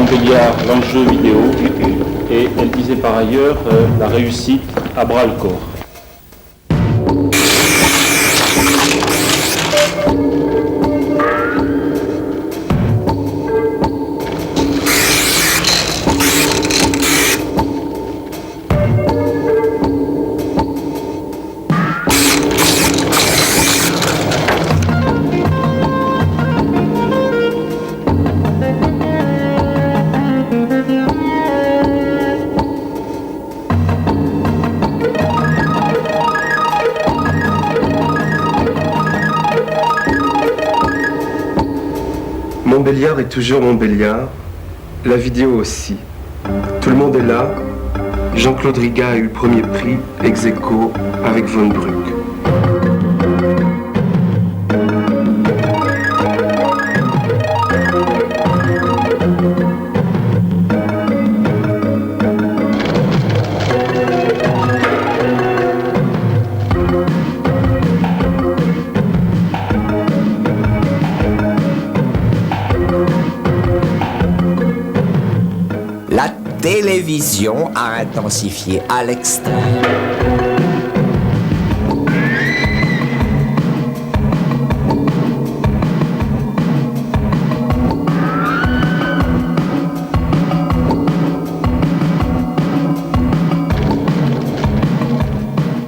Montbéliard l'enjeu vidéo et elle disait par ailleurs la réussite à bras le corps. Montbéliard est toujours Montbéliard, la vidéo aussi. Tout le monde est là. Jean-Claude Riga a eu le premier prix, ex aequo, avec Von Bruck. Télévision a intensifié à l'extrême.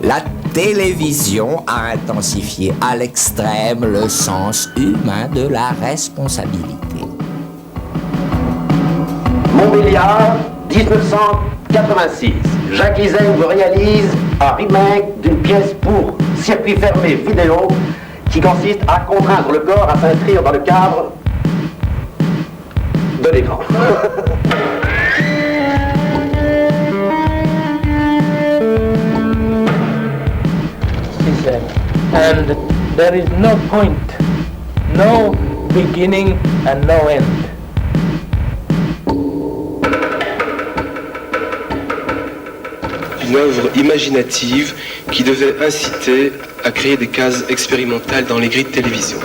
La télévision a intensifié à l'extrême le sens humain de la responsabilité. Montbéliard, 1986. Jacques Lizen vous réalise un remake d'une pièce pour circuit fermé vidéo qui consiste à contraindre le corps à s'inscrire dans le cadre de l'écran. And there is no point, no beginning and no end. Une œuvre imaginative qui devait inciter à créer des cases expérimentales dans les grilles de télévision.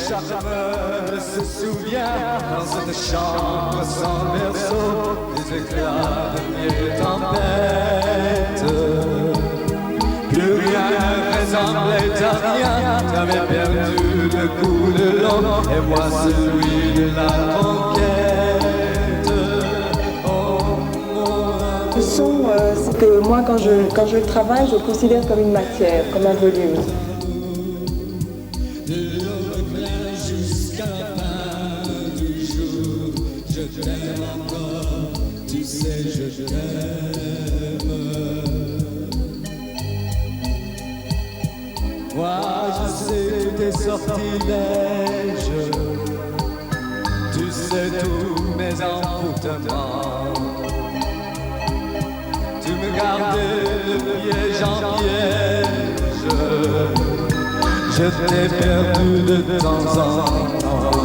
Charme se souvient dans cette chambre sans berceau des éclats de vieille tempête. Plus rien ne ressemblait à rien, j'avais perdu le coup de l'homme et moi celui de la conquête. Le son, c'est que moi quand je le travaille, je le considère comme une matière, comme un volume. Je t'aime. Moi je sais tous tes sortilèges, tu sais tous mes envoûtements. Tu me gardais de piège en piège, je t'ai perdu de temps en temps.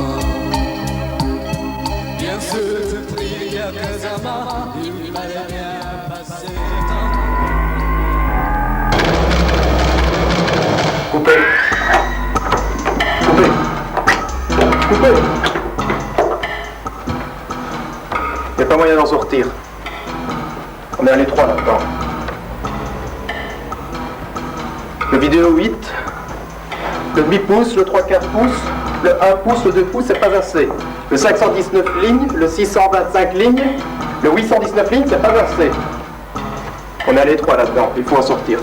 Bien sûr tu pries quelques amants, il fallait bien passer le temps. Coupé. Coupé. Coupez! Il n'y a pas moyen d'en sortir. On est à l'étroit là-dedans. Le vidéo 8, le demi-pouce, le 3/4 pouce, le 1 pouce, le 2 pouces, c'est pas assez. Le 519 lignes, le 625 lignes, le 819 lignes, c'est pas assez. On est à l'étroit là-dedans, il faut en sortir.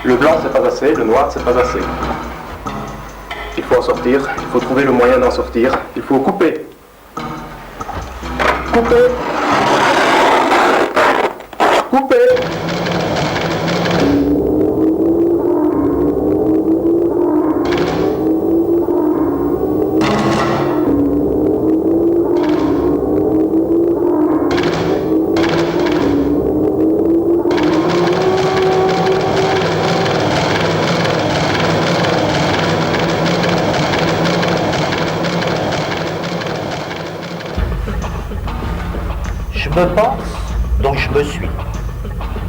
Le blanc, c'est pas assez, le noir, c'est pas assez. Il faut en sortir, il faut trouver le moyen d'en sortir. Il faut couper. Couper. Couper. Je me pense, donc je me suis.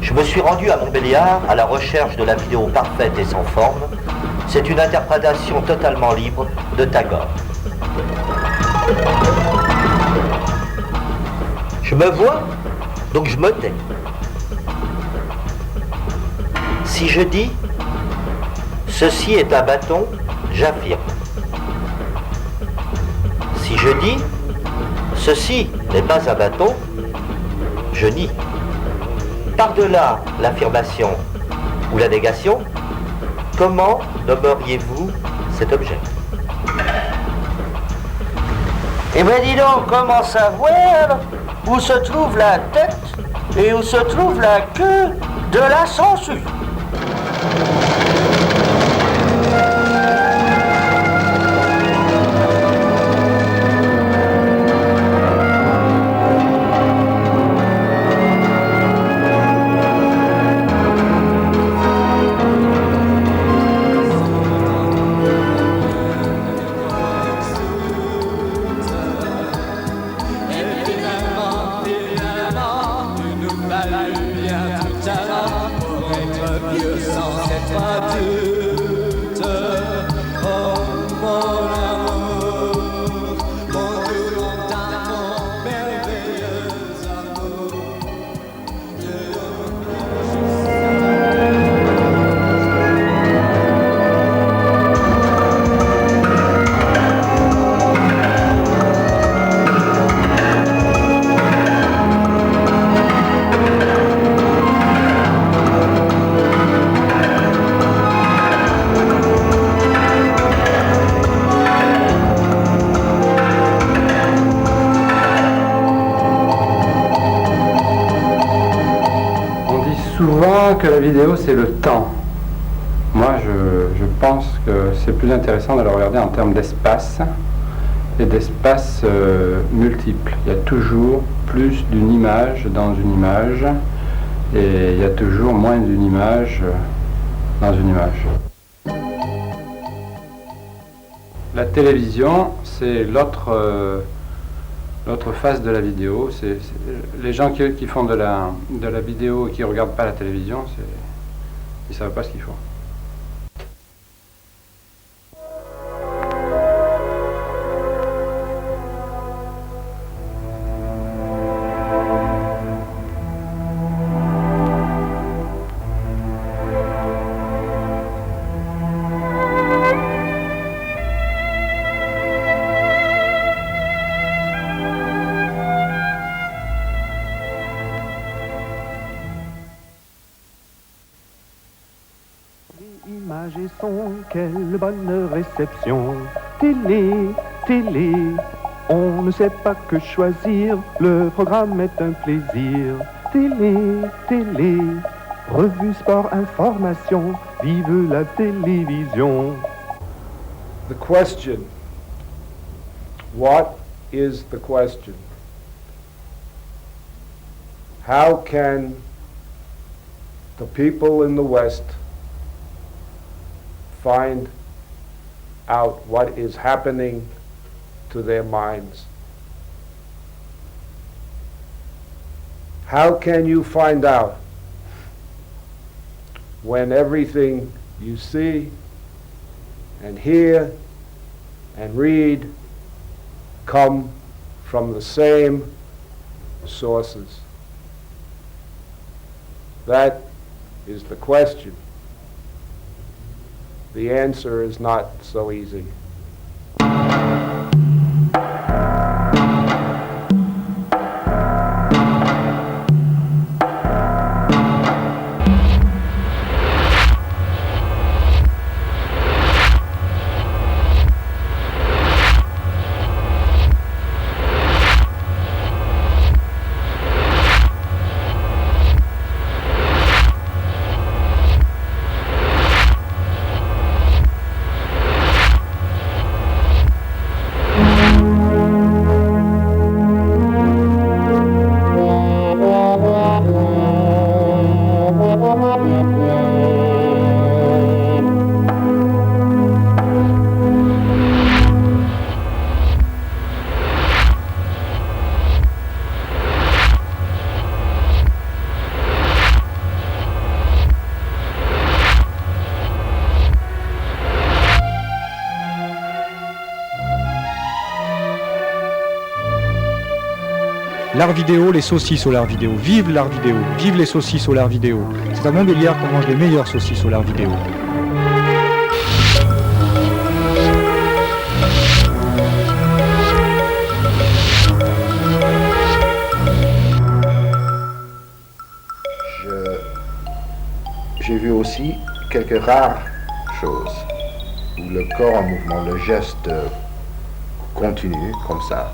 Je me suis rendu à Montbéliard à la recherche de la vidéo parfaite et sans forme. C'est une interprétation totalement libre de Tagore. Je me vois, donc je me tais. Si je dis « ceci est un bâton », j'affirme. Si je dis « ceci n'est pas un bâton », je nie. Par-delà l'affirmation ou la négation, comment nommeriez-vous cet objet? Eh bien dis donc, comment savoir où se trouve la tête et où se trouve la queue de la sangsue? Souvent que la vidéo c'est le temps. Moi je pense que c'est plus intéressant de le regarder en termes d'espace et d'espace multiple. Il y a toujours plus d'une image dans une image et il y a toujours moins d'une image dans une image. La télévision c'est l'autre face de la vidéo. C'est les gens qui font de la vidéo et qui ne regardent pas la télévision, ils ne savent pas ce qu'ils font. Images et sons, quelle bonne réception. Télé, télé, on ne sait pas que choisir, le programme est un plaisir. Télé, télé, revue, sport, information, vive la télévision. The question. What is the question? How can the people in the West find out what is happening to their minds? How can you find out when everything you see and hear and read come from the same sources? That is the question. The answer is not so easy. L'art vidéo, les saucisses au l'art vidéo. Vive l'art vidéo, vive les saucisses au l'art vidéo. C'est à Montbéliard qu'on mange les meilleures saucisses au l'art vidéo. J'ai vu aussi quelques rares choses où le corps en mouvement, le geste continu, comme ça,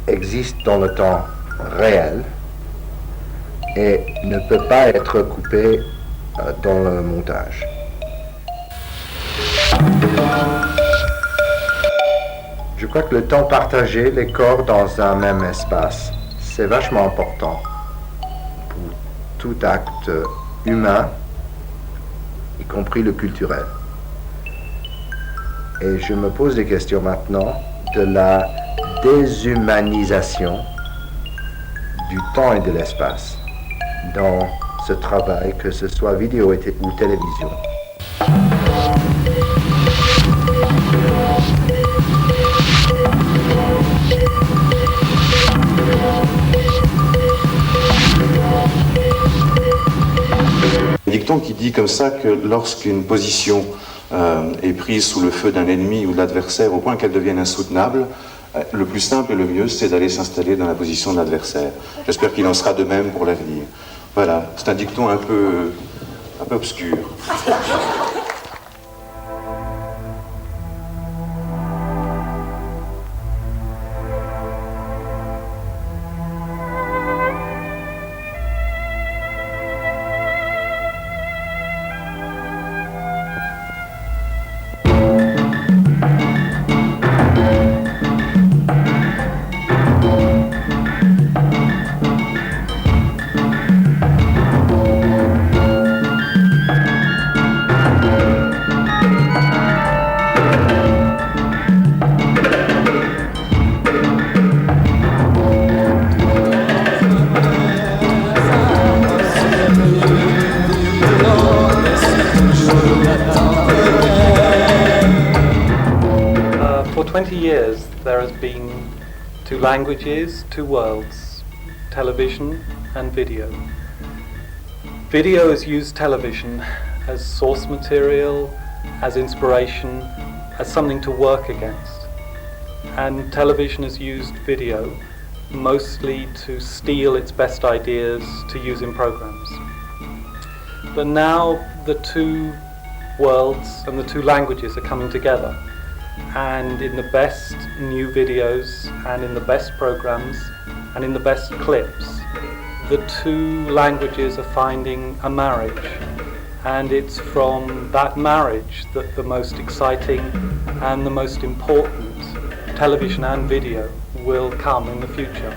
existe dans le temps réel et ne peut pas être coupé dans le montage. Je crois que le temps partagé, les corps dans un même espace, c'est vachement important pour tout acte humain, y compris le culturel. Et je me pose des questions maintenant de la déshumanisation du temps et de l'espace dans ce travail, que ce soit vidéo ou télévision. Un dicton qui dit comme ça que lorsqu'une position est prise sous le feu d'un ennemi ou de l'adversaire au point qu'elle devienne insoutenable, le plus simple et le mieux, c'est d'aller s'installer dans la position de l'adversaire. J'espère qu'il en sera de même pour l'avenir. Voilà, c'est un dicton un peu obscur. For 20 years there has been two languages, two worlds, television and video. Video has used television as source material, as inspiration, as something to work against. And television has used video mostly to steal its best ideas to use in programs. But now the two worlds and the two languages are coming together, and in the best new videos and in the best programs and in the best clips, the two languages are finding a marriage, and it's from that marriage that the most exciting and the most important television and video will come in the future.